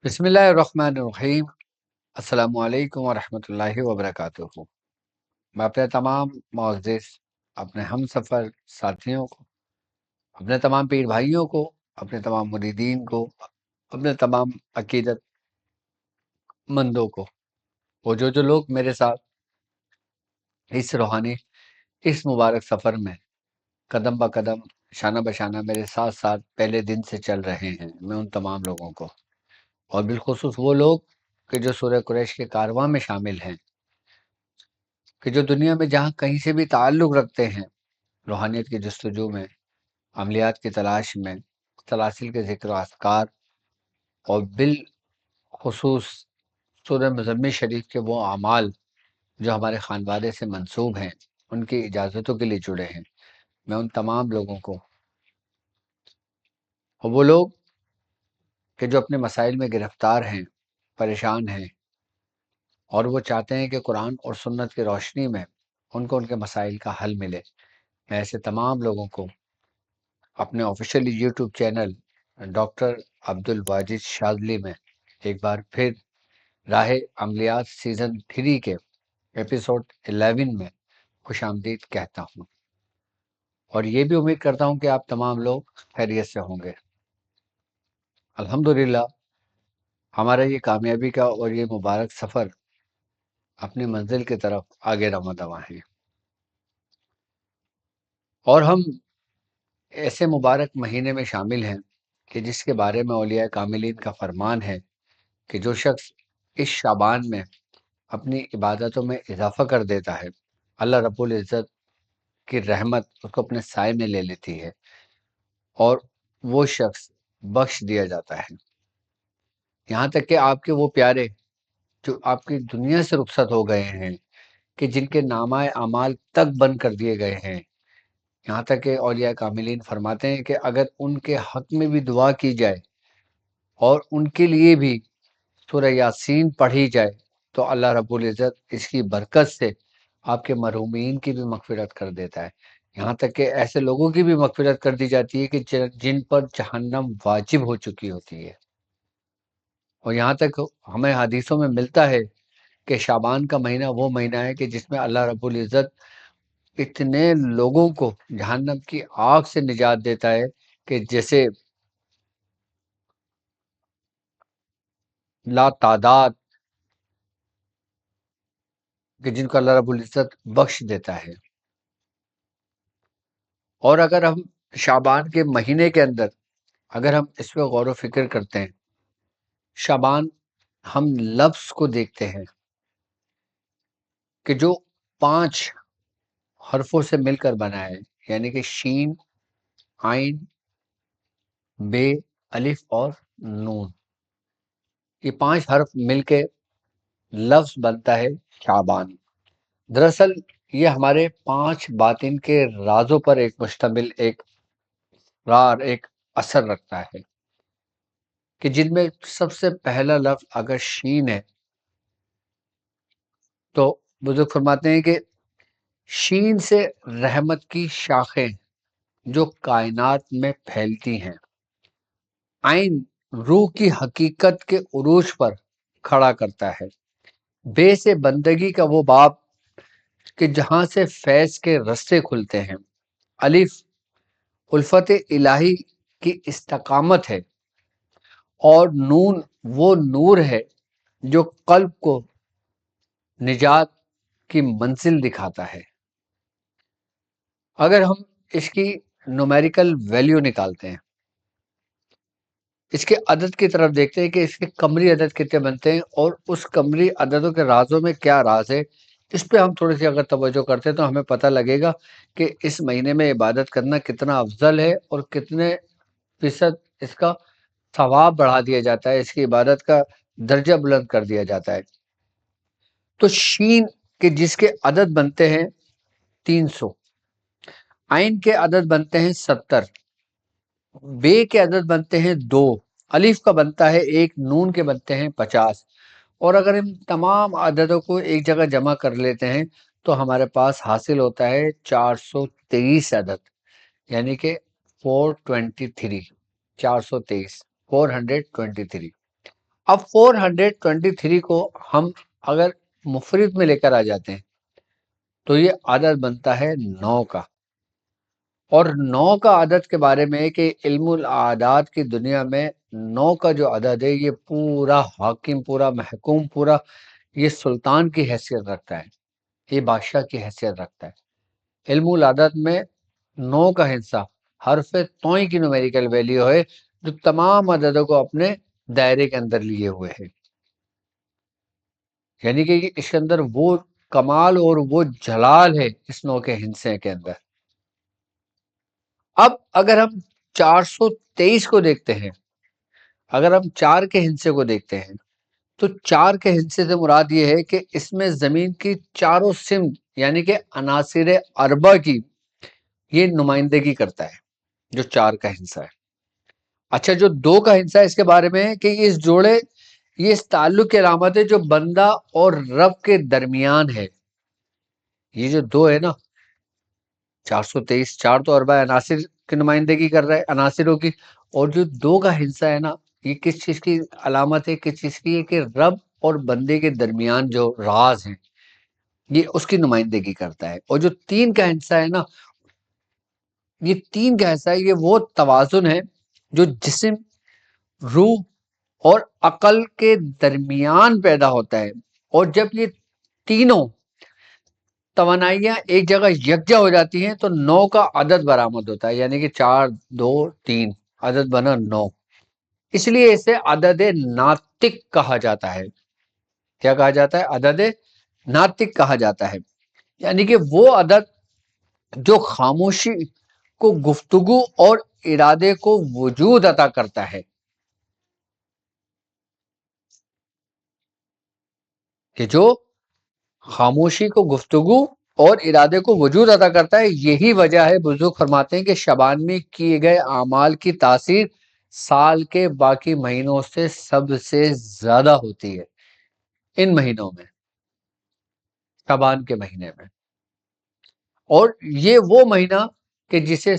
بسم اللہ الرحمن الرحیم۔ السلام علیکم ورحمۃ اللہ وبرکاتہ۔ میں اپنے تمام معزز اپنے ہم سفر ساتھیوں کو، اپنے تمام پیر بھائیوں کو، اپنے تمام مریدین کو، اپنے تمام عقیدت مندوں کو، وہ جو لوگ میرے ساتھ اس روحانی اس مبارک سفر میں قدم با قدم شانہ بشانہ میرے ساتھ ساتھ پہلے دن سے چل رہے ہیں، میں ان تمام لوگوں کو، اور بالخصوص وہ لوگ کہ جو سورہ قریش کے کارواں میں شامل ہیں، کہ جو دنیا میں جہاں کہیں سے بھی تعلق رکھتے ہیں، روحانیت کی جستجو میں، عملیات کی تلاش میں، سلاسل کے ذکر و اذکار، اور بالخصوص سورہ مزمل شریف کے وہ اعمال جو ہمارے خانوادے سے منسوب ہیں، ان کی اجازتوں کے لیے جڑے ہیں، میں ان تمام لوگوں کو، اور وہ لوگ کہ جو اپنے مسائل میں گرفتار ہیں، پریشان ہیں، اور وہ چاہتے ہیں کہ قرآن اور سنت کی روشنی میں ان کو ان کے مسائل کا حل ملے، میں ایسے تمام لوگوں کو اپنے آفیشیل یوٹیوب چینل ڈاکٹر عبد الواجد شاذلی میں ایک بار پھر راہ عملیات سیزن 3 کے ایپیسوڈ 11 میں خوش آمدید کہتا ہوں، اور یہ بھی امید کرتا ہوں کہ آپ تمام لوگ خیریت سے ہوں گے۔ الحمدللہ ہمارا یہ کامیابی کا اور یہ مبارک سفر اپنی منزل کی طرف آگے رواں دواں ہے، اور ہم ایسے مبارک مہینے میں شامل ہیں کہ جس کے بارے میں اولیاء کاملین کا فرمان ہے کہ جو شخص اس شعبان میں اپنی عبادتوں میں اضافہ کر دیتا ہے، اللہ رب العزت کی رحمت اس کو اپنے سائے میں لے لیتی ہے، اور وہ شخص بخش دیا جاتا ہے، یہاں تک کہ آپ کے وہ پیارے جو آپ کی دنیا سے رخصت ہو گئے ہیں، کہ جن کے نامہ اعمال تک بند کر دیے گئے ہیں، یہاں تک کہ اولیاء کاملین فرماتے ہیں کہ اگر ان کے حق میں بھی دعا کی جائے اور ان کے لیے بھی سورہ یاسین پڑھی جائے تو اللہ رب العزت اس کی برکت سے آپ کے مرحومین کی بھی مغفرت کر دیتا ہے، یہاں تک کہ ایسے لوگوں کی بھی مغفرت کر دی جاتی ہے کہ جن پر جہنم واجب ہو چکی ہوتی ہے، اور یہاں تک ہمیں حدیثوں میں ملتا ہے کہ شعبان کا مہینہ وہ مہینہ ہے کہ جس میں اللہ رب العزت اتنے لوگوں کو جہنم کی آگ سے نجات دیتا ہے کہ جیسے لا تعداد، کہ جن کو اللہ رب العزت بخش دیتا ہے۔ اور اگر ہم شعبان کے مہینے کے اندر اگر ہم اس پہ غور و فکر کرتے ہیں، شعبان ہم لفظ کو دیکھتے ہیں کہ جو 5 حرفوں سے مل کر بنا ہے، یعنی کہ شین، عین، بے، الف اور نون، یہ 5 حرف مل کے لفظ بنتا ہے شعبان۔ دراصل یہ ہمارے 5 باطن کے رازوں پر ایک مشتمل ایک رار ایک اثر رکھتا ہے، کہ جن میں سب سے پہلا لفظ اگر شین ہے تو بزرگ فرماتے ہیں کہ شین سے رحمت کی شاخیں جو کائنات میں پھیلتی ہیں، عین روح کی حقیقت کے عروج پر کھڑا کرتا ہے، بے سے بندگی کا وہ باب کہ جہاں سے فیض کے رستے کھلتے ہیں، الف الفت الہی کی استقامت ہے، اور نون وہ نور ہے جو قلب کو نجات کی منزل دکھاتا ہے۔ اگر ہم اس کی نومیریکل ویلیو نکالتے ہیں، اس کے عدد کی طرف دیکھتے ہیں کہ اس کے قمری عدد کتنے بنتے ہیں، اور اس قمری عددوں کے رازوں میں کیا راز ہے، اس پہ ہم تھوڑی سی اگر توجہ کرتے ہیں تو ہمیں پتہ لگے گا کہ اس مہینے میں عبادت کرنا کتنا افضل ہے، اور کتنے فیصد اس کا ثواب بڑھا دیا جاتا ہے، اس کی عبادت کا درجہ بلند کر دیا جاتا ہے۔ تو شین کے جس کے عدد بنتے ہیں 300، عین کے عدد بنتے ہیں 70، بے کے عدد بنتے ہیں 2، الف کا بنتا ہے 1، نون کے بنتے ہیں 50، اور اگر ہم تمام عددوں کو ایک جگہ جمع کر لیتے ہیں تو ہمارے پاس حاصل ہوتا ہے 423 عدد، یعنی کہ 423، 423، 423۔ اب 423 کو ہم اگر مفرد میں لے کر آ جاتے ہیں تو یہ عدد بنتا ہے 9 کا، اور 9 کا عدد کے بارے میں کہ علم الاعداد کی دنیا میں 9 کا جو عدد ہے یہ پورا حاکم، پورا محکوم، پورا یہ سلطان کی حیثیت رکھتا ہے، یہ بادشاہ کی حیثیت رکھتا ہے۔ علم العدد میں 9 کا حصہ حرف توئی کی نومیریکل ویلیو ہے جو تمام عددوں کو اپنے دائرے کے اندر لیے ہوئے ہے، یعنی کہ اس کے اندر وہ کمال اور وہ جلال ہے اس 9 کے ہندسے کے اندر۔ اب اگر ہم 423 کو دیکھتے ہیں، اگر ہم 4 کے ہندسے کو دیکھتے ہیں تو 4 کے ہندسے سے مراد یہ ہے کہ اس میں زمین کی چاروں سمت یعنی کہ عناصر اربع کی یہ نمائندگی کرتا ہے جو 4 کا ہندسہ ہے۔ اچھا، جو 2 کا ہندسہ ہے اس کے بارے میں ہے کہ اس جوڑے، یہ اس تعلق کی علامت ہے جو بندہ اور رب کے درمیان ہے۔ یہ جو 2 ہے نا، 423، 4 تو اربع عناصر کی نمائندگی کر رہا ہے، عناصروں کی، اور جو 2 کا ہندسہ ہے نا، یہ کس چیز کی علامت ہے، کس چیز کی ہے کہ رب اور بندے کے درمیان جو راز ہیں یہ اس کی نمائندگی کرتا ہے۔ اور جو 3 کا ہندسہ ہے نا، یہ 3 کا حصہ ہے، یہ وہ توازن ہے جو جسم، روح اور عقل کے درمیان پیدا ہوتا ہے، اور جب یہ تینوں توانائیاں ایک جگہ یکجا ہو جاتی ہیں تو 9 کا عدد برآمد ہوتا ہے، یعنی کہ 4 2 3 عدد بنا 9۔ اس لیے اسے عدد ناطق کہا جاتا ہے۔ کیا کہا جاتا ہے؟ عدد ناطق کہا جاتا ہے، یعنی کہ وہ عدد جو خاموشی کو گفتگو اور ارادے کو وجود عطا کرتا ہے، کہ جو خاموشی کو گفتگو اور ارادے کو وجود عطا کرتا ہے۔ یہی وجہ ہے بزرگ فرماتے ہیں کہ شعبان میں کیے گئے اعمال کی تاثیر سال کے باقی مہینوں سے سب سے زیادہ ہوتی ہے ان مہینوں میں، شعبان کے مہینے میں۔ اور یہ وہ مہینہ کہ جسے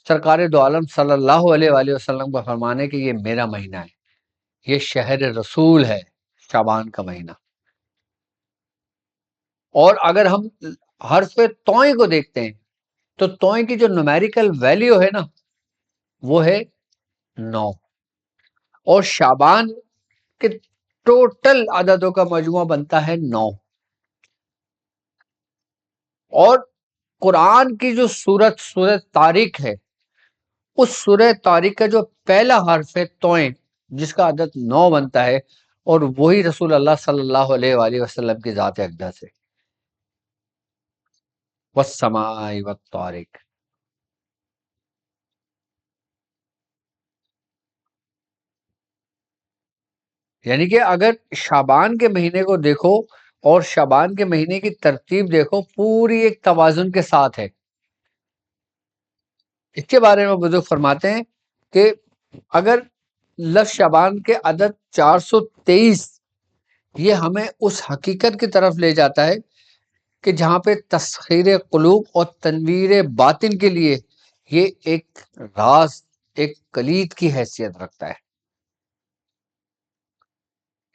سرکار دو عالم صلی اللہ علیہ وآلہ وسلم کا فرمان ہے کہ یہ میرا مہینہ ہے، یہ شہر رسول ہے، شعبان کا مہینہ۔ اور اگر ہم حرف توئیں کو دیکھتے ہیں تو توئیں کی جو نومیریکل ویلیو ہے نا وہ ہے 9، اور شعبان کے ٹوٹل عددوں کا مجموعہ بنتا ہے 9۔ اور قرآن کی جو سورت طارق ہے، اس سورہ طارق کا جو پہلا حرف ہے توئیں، جس کا عدد 9 بنتا ہے، اور وہی رسول اللہ صلی اللہ علیہ وآلہ وسلم کی ذات اقدس ہے، والسماء والطارق۔ یعنی کہ اگر شعبان کے مہینے کو دیکھو اور شعبان کے مہینے کی ترتیب دیکھو، پوری ایک توازن کے ساتھ ہے۔ اس کے بارے میں بزرگ فرماتے ہیں کہ اگر لفظ شعبان کے عدد 423 یہ ہمیں اس حقیقت کی طرف لے جاتا ہے کہ جہاں پہ تسخیر قلوب اور تنویر باطن کے لیے یہ ایک راز، ایک کلید کی حیثیت رکھتا ہے۔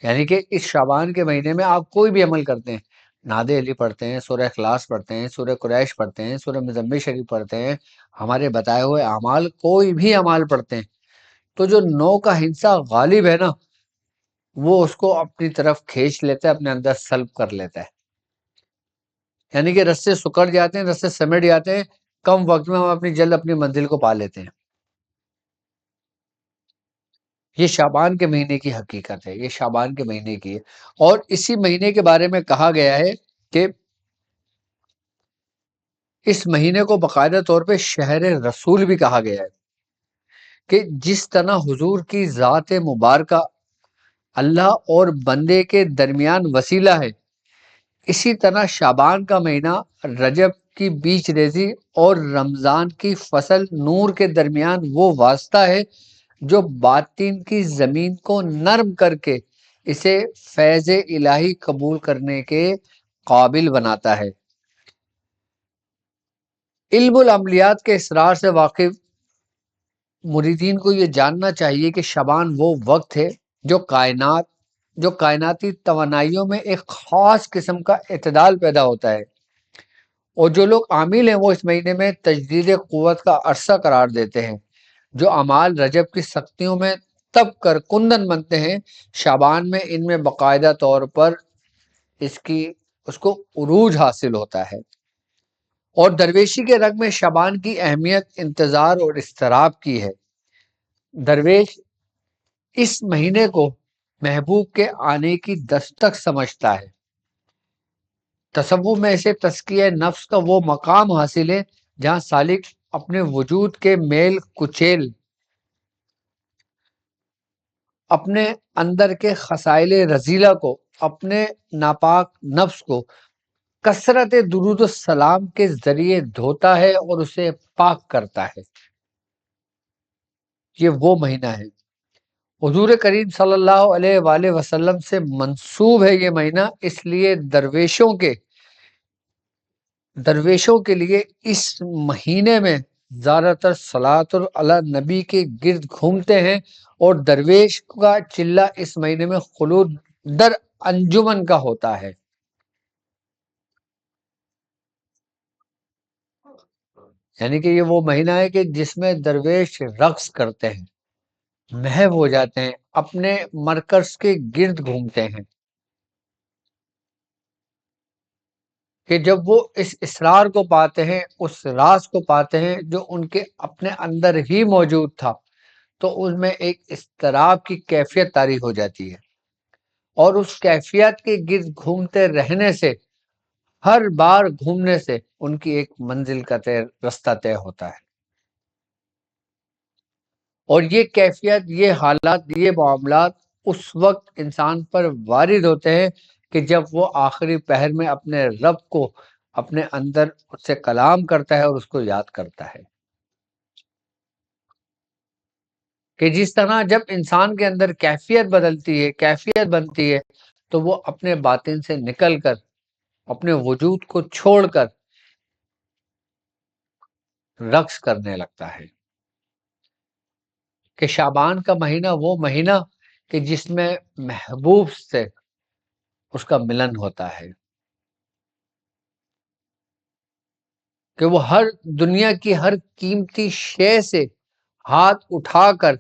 یعنی کہ اس شعبان کے مہینے میں آپ کوئی بھی عمل کرتے ہیں، نعت علی پڑھتے ہیں، سورہ اخلاص پڑھتے ہیں، سورہ قریش پڑھتے ہیں، سورہ مزمل شریف پڑھتے ہیں، ہمارے بتائے ہوئے اعمال، کوئی بھی اعمال پڑھتے ہیں، تو جو 9 کا ہندسہ غالب ہے نا، وہ اس کو اپنی طرف کھینچ لیتا ہے، اپنے اندر سلب کر لیتا ہے، یعنی کہ رستے سکڑ جاتے ہیں، رستے سمٹ جاتے ہیں، کم وقت میں ہم اپنی جلد اپنی منزل کو پا لیتے ہیں۔ یہ شعبان کے مہینے کی حقیقت ہے، یہ شعبان کے مہینے کی ہے۔ اور اسی مہینے کے بارے میں کہا گیا ہے کہ اس مہینے کو باقاعدہ طور پہ شہر رسول بھی کہا گیا ہے، کہ جس طرح حضور کی ذات مبارکہ اللہ اور بندے کے درمیان وسیلہ ہے، اسی طرح شعبان کا مہینہ رجب کی بیچ ریزی اور رمضان کی فصل نور کے درمیان وہ واسطہ ہے جو باطن کی زمین کو نرم کر کے اسے فیض الہی قبول کرنے کے قابل بناتا ہے۔ علم العملیات کے اسرار سے واقف مریدین کو یہ جاننا چاہیے کہ شعبان وہ وقت ہے جو کائناتی توانائیوں میں ایک خاص قسم کا اعتدال پیدا ہوتا ہے، اور جو لوگ عامل ہیں وہ اس مہینے میں تجدید قوت کا عرصہ قرار دیتے ہیں۔ جو اعمال رجب کی سختیوں میں تب کر کندن بنتے ہیں، شعبان میں ان میں باقاعدہ طور پر اس کی اس کو عروج حاصل ہوتا ہے۔ اور درویشی کے رنگ میں شعبان کی اہمیت انتظار اور اضطراب کی ہے۔ درویش اس مہینے کو محبوب کے آنے کی دستک سمجھتا ہے۔ تصوف میں اسے تزکیہ نفس کا وہ مقام حاصل ہے جہاں سالک اپنے وجود کے میل کچیل، اپنے اندر کے خصائل رذیلہ کو، اپنے ناپاک نفس کو کثرت درود السلام کے ذریعے دھوتا ہے اور اسے پاک کرتا ہے۔ یہ وہ مہینہ ہے، حضور کریم صلی اللہ علیہ وآلہ وسلم سے منسوب ہے یہ مہینہ، اس لیے درویشوں کے لیے اس مہینے میں زیادہ تر صلاۃ علی نبی کے گرد گھومتے ہیں، اور درویش کا چلہ اس مہینے میں خلود در انجمن کا ہوتا ہے۔ یعنی کہ یہ وہ مہینہ ہے کہ جس میں درویش رقص کرتے ہیں، محو ہو جاتے ہیں، اپنے مرکز کے گرد گھومتے ہیں، کہ جب وہ اس اسرار کو پاتے ہیں، اس راز کو پاتے ہیں جو ان کے اپنے اندر ہی موجود تھا، تو ان میں ایک اضطراب کی کیفیت طاری ہو جاتی ہے، اور اس کیفیت کے گرد گھومتے رہنے سے، ہر بار گھومنے سے ان کی ایک منزل کا رستہ طے ہوتا ہے۔ اور یہ کیفیت، یہ حالات، یہ معاملات اس وقت انسان پر وارد ہوتے ہیں کہ جب وہ آخری پہر میں اپنے رب کو اپنے اندر اس سے کلام کرتا ہے اور اس کو یاد کرتا ہے۔ کہ جس طرح جب انسان کے اندر کیفیت بدلتی ہے، کیفیت بنتی ہے، تو وہ اپنے باطن سے نکل کر، اپنے وجود کو چھوڑ کر رقص کرنے لگتا ہے۔ کہ شعبان کا مہینہ وہ مہینہ کہ جس میں محبوب سے اس کا ملن ہوتا ہے، کہ وہ ہر دنیا کی ہر قیمتی شے سے ہاتھ اٹھا کر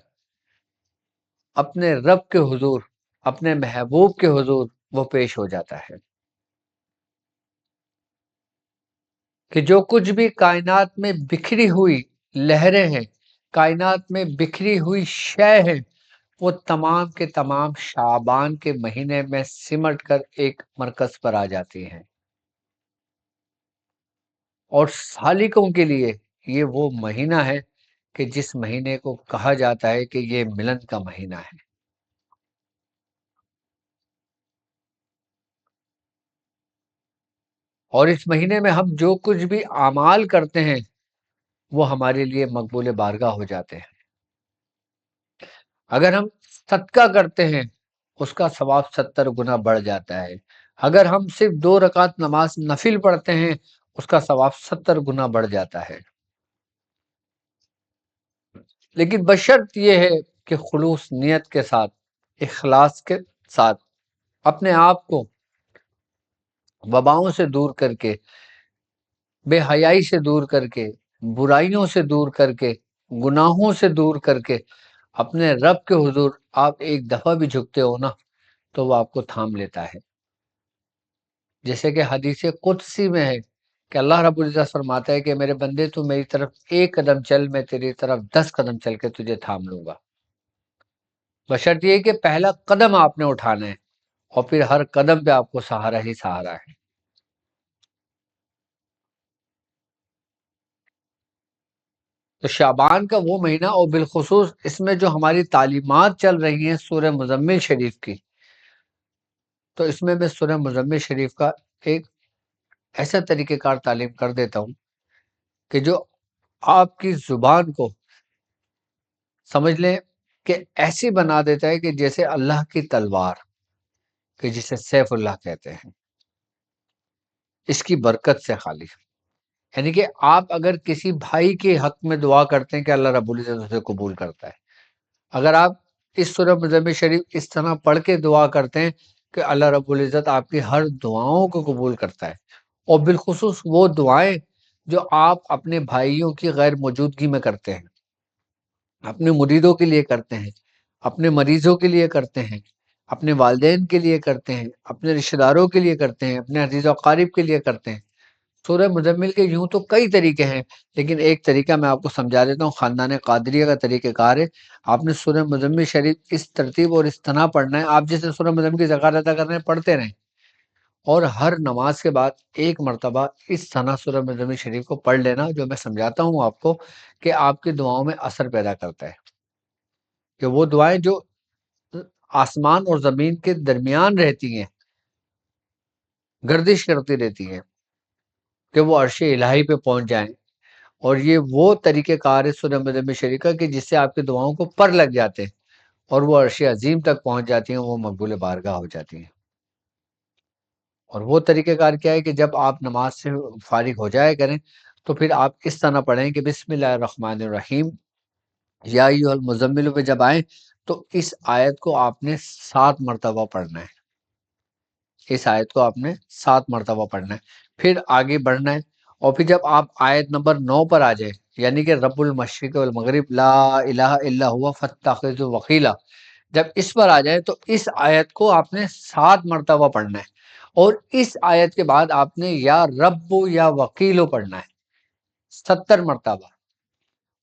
اپنے رب کے حضور، اپنے محبوب کے حضور وہ پیش ہو جاتا ہے۔ کہ جو کچھ بھی کائنات میں بکھری ہوئی لہریں ہیں، کائنات میں بکھری ہوئی شے ہیں، وہ تمام کے تمام شعبان کے مہینے میں سمٹ کر ایک مرکز پر آ جاتی ہیں۔ اور سالکوں کے لیے یہ وہ مہینہ ہے کہ جس مہینے کو کہا جاتا ہے کہ یہ ملن کا مہینہ ہے۔ اور اس مہینے میں ہم جو کچھ بھی اعمال کرتے ہیں وہ ہمارے لیے مقبول بارگاہ ہو جاتے ہیں۔ اگر ہم صدقہ کرتے ہیں اس کا ثواب 70 گنا بڑھ جاتا ہے۔ اگر ہم صرف 2 رکعت نماز نفل پڑھتے ہیں اس کا ثواب 70 گنا بڑھ جاتا ہے۔ لیکن بشرط یہ ہے کہ خلوص نیت کے ساتھ، اخلاص کے ساتھ، اپنے آپ کو وباؤں سے دور کر کے، بے حیائی سے دور کر کے، برائیوں سے دور کر کے، گناہوں سے دور کر کے اپنے رب کے حضور آپ ایک دفعہ بھی جھکتے ہو نا، تو وہ آپ کو تھام لیتا ہے۔ جیسے کہ حدیث قدسی میں ہے کہ اللہ رب العزت فرماتا ہے کہ میرے بندے تو میری طرف 1 قدم چل، میں تیری طرف 10 قدم چل کے تجھے تھام لوں گا۔ بشرط یہ کہ پہلا قدم آپ نے اٹھانا ہے، اور پھر ہر قدم پہ آپ کو سہارا ہی سہارا ہے۔ تو شعبان کا وہ مہینہ، اور بالخصوص اس میں جو ہماری تعلیمات چل رہی ہیں سورہ مزمل شریف کی، تو اس میں سورہ مزمل شریف کا ایک ایسا طریقہ کار تعلیم کر دیتا ہوں کہ جو آپ کی زبان کو سمجھ لیں کہ ایسی بنا دیتا ہے کہ جیسے اللہ کی تلوار، کہ جسے سیف اللہ کہتے ہیں، اس کی برکت سے خالی۔ یعنی کہ آپ اگر کسی بھائی کے حق میں دعا کرتے ہیں کہ اللہ رب العزت اسے قبول کرتا ہے، اگر آپ اس سورہ مزمل شریف اس طرح پڑھ کے دعا کرتے ہیں کہ اللہ رب العزت آپ کی ہر دعاؤں کو قبول کرتا ہے، اور بالخصوص وہ دعائیں جو آپ اپنے بھائیوں کی غیر موجودگی میں کرتے ہیں، اپنے مریدوں کے لیے کرتے ہیں، اپنے مریضوں کے لیے کرتے ہیں، اپنے والدین کے لیے کرتے ہیں، اپنے رشتہ داروں کے لیے کرتے ہیں، اپنے عزیز و اقارب کے لیے کرتے ہیں۔ سورہ مزمل کے یوں تو کئی طریقے ہیں، لیکن ایک طریقہ میں آپ کو سمجھا دیتا ہوں، خاندان قادریہ کا طریقہ کار ہے۔ آپ نے سورہ مزمل شریف اس ترتیب اور اس طرح پڑھنا ہے، آپ جیسے سورہ مزمل کی زکات ادا کر رہے ہیں پڑھتے رہیں، اور ہر نماز کے بعد ایک مرتبہ اس طرح سورہ مزمل شریف کو پڑھ لینا، جو میں سمجھاتا ہوں آپ کو، کہ آپ کی دعاؤں میں اثر پیدا کرتا ہے، کہ وہ دعائیں جو آسمان اور زمین کے درمیان رہتی ہیں، گردش کرتی رہتی ہیں، کہ وہ عرش الہی پہ پہنچ جائیں۔ اور یہ وہ طریقہ کار ہے سورہ مزمل شریف کا کہ جس سے آپ کی دعاؤں کو پر لگ جاتے ہیں اور وہ عرش عظیم تک پہنچ جاتی ہیں، وہ مقبول بارگاہ ہو جاتی ہیں۔ اور وہ طریقہ کار کیا ہے کہ جب آپ نماز سے فارغ ہو جائے کریں تو پھر آپ اس طرح پڑھیں کہ بسم اللہ الرحمن الرحیم، یا ایھا المزمل پہ جب آئیں تو اس آیت کو آپ نے 7 مرتبہ پڑھنا ہے، اس آیت کو آپ نے 7 مرتبہ پڑھنا ہے، پھر آگے بڑھنا ہے، اور پھر جب آپ آیت نمبر 9 پر آ جائیں، یعنی کہ رب المشرق والمغرب لا الہ الا هو فاتخذہ وکیلا، جب اس پر آ جائیں تو اس آیت کو آپ نے 7 مرتبہ پڑھنا ہے، اور اس آیت کے بعد آپ نے یا رب یا وکیلو پڑھنا ہے 70 مرتبہ۔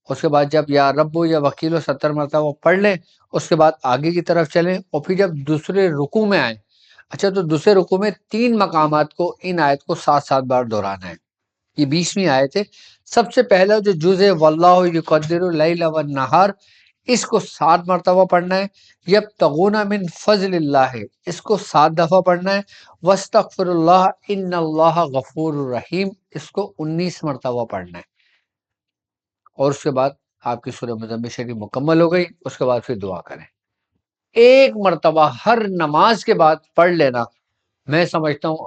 اس کے بعد جب یا رب یا وکیلو 70 مرتبہ پڑھ لیں، اس کے بعد آگے کی طرف چلیں، اور پھر جب دوسرے رکوع میں آئیں، اچھا تو دوسرے رکوع میں 3 مقامات کو ان آیت کو 7 بار دہرانا ہے۔ یہ 20ویں آیت ہے۔ سب سے پہلا جو جز ہے واللہ یقدر اللیل والنہار، اس کو 7 مرتبہ پڑھنا ہے۔ یبتغون من فضل اللہ، اس کو 7 دفعہ پڑھنا ہے۔ واستغفر اللہ ان اللہ غفور الرحیم، اس کو 19 مرتبہ پڑھنا ہے، اور اس کے بعد آپ کی سورہ مزمل شریف مکمل ہو گئی۔ اس کے بعد پھر دعا کریں، ایک مرتبہ ہر نماز کے بعد پڑھ لینا، میں سمجھتا ہوں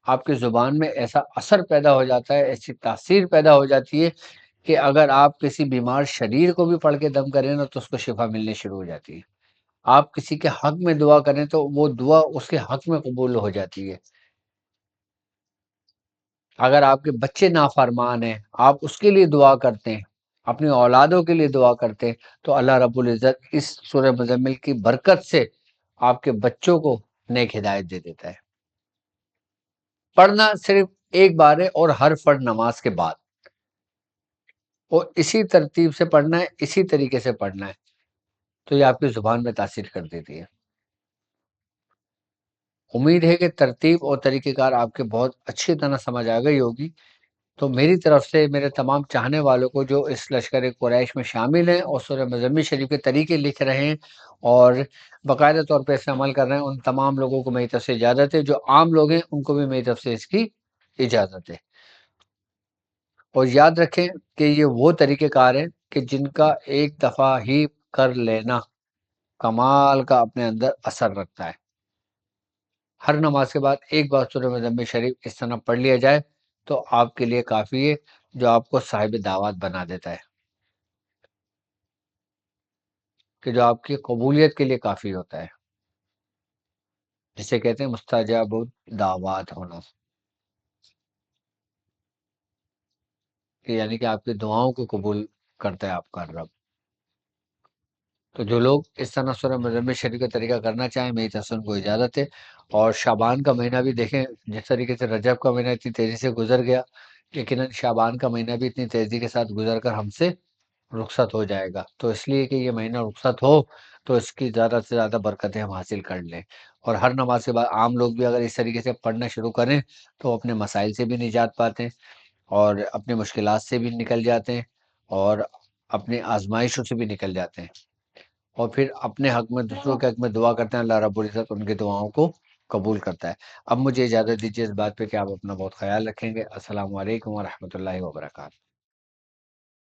آپ کی زبان میں ایسا اثر پیدا ہو جاتا ہے، ایسی تاثیر پیدا ہو جاتی ہے کہ اگر آپ کسی بیمار شریر کو بھی پڑھ کے دم کریں نا تو اس کو شفا ملنے شروع ہو جاتی ہے۔ آپ کسی کے حق میں دعا کریں تو وہ دعا اس کے حق میں قبول ہو جاتی ہے۔ اگر آپ کے بچے نافرمان ہیں، آپ اس کے لیے دعا کرتے ہیں، اپنی اولادوں کے لیے دعا کرتے ہیں، تو اللہ رب العزت اس سورہ مزمل کی برکت سے آپ کے بچوں کو نیک ہدایت دے دیتا ہے۔ پڑھنا صرف ایک بار ہے، اور ہر فرض نماز کے بعد، اور اسی ترتیب سے پڑھنا ہے، اسی طریقے سے پڑھنا ہے، تو یہ آپ کی زبان میں تاثیر کر دیتی ہے۔ امید ہے کہ ترتیب اور طریقہ کار آپ کے بہت اچھی طرح سمجھ آ گئی ہوگی۔ تو میری طرف سے میرے تمام چاہنے والوں کو جو اس لشکر قریش میں شامل ہیں اور سورہ مزمل شریف کے طریقے لکھ رہے ہیں اور باقاعدہ طور پہ اس پہ عمل کر رہے ہیں، ان تمام لوگوں کو میری طرف سے اجازت ہے۔ جو عام لوگ ہیں ان کو بھی میری طرف سے اس کی اجازت ہے۔ اور یاد رکھیں کہ یہ وہ طریقہ کار ہے کہ جن کا ایک دفعہ ہی کر لینا کمال کا اپنے اندر اثر رکھتا ہے۔ ہر نماز کے بعد ایک بار سورہ مزمل شریف اس طرح پڑھ لیا جائے تو آپ کے لیے کافی ہے، جو آپ کو صاحب دعوت بنا دیتا ہے، کہ جو آپ کی قبولیت کے لیے کافی ہوتا ہے، جسے کہتے ہیں مستجاب الدعوات ہونا، کہ یعنی کہ آپ کی دعاؤں کو قبول کرتا ہے آپ کا رب۔ تو جو لوگ اس طرح سورہ مزمل شریف کا طریقہ کرنا چاہیں، میری طرف سے ان کو اجازت ہے۔ اور شعبان کا مہینہ بھی دیکھیں، جس طریقے سے رجب کا مہینہ اتنی تیزی سے گزر گیا، یقیناً شعبان کا مہینہ بھی اتنی تیزی کے ساتھ گزر کر ہم سے رخصت ہو جائے گا۔ تو اس لیے کہ یہ مہینہ رخصت ہو تو اس کی زیادہ سے زیادہ برکتیں ہم حاصل کر لیں، اور ہر نماز کے بعد عام لوگ بھی اگر اس طریقے سے پڑھنا شروع کریں تو اپنے مسائل سے بھی نجات پاتے ہیں، اور اپنی مشکلات سے بھی نکل جاتے ہیں، اور اپنی آزمائشوں سے بھی نکل جاتے ہیں، اور پھر اپنے حق میں دوسروں کے حق میں دعا کرتے ہیں، اللہ رب العزت ان کی دعاؤں کو قبول کرتا ہے۔ اب مجھے اجازت دیجیے اس بات پہ کہ آپ اپنا بہت خیال رکھیں گے۔ السلام علیکم ورحمۃ اللہ وبرکاتہ۔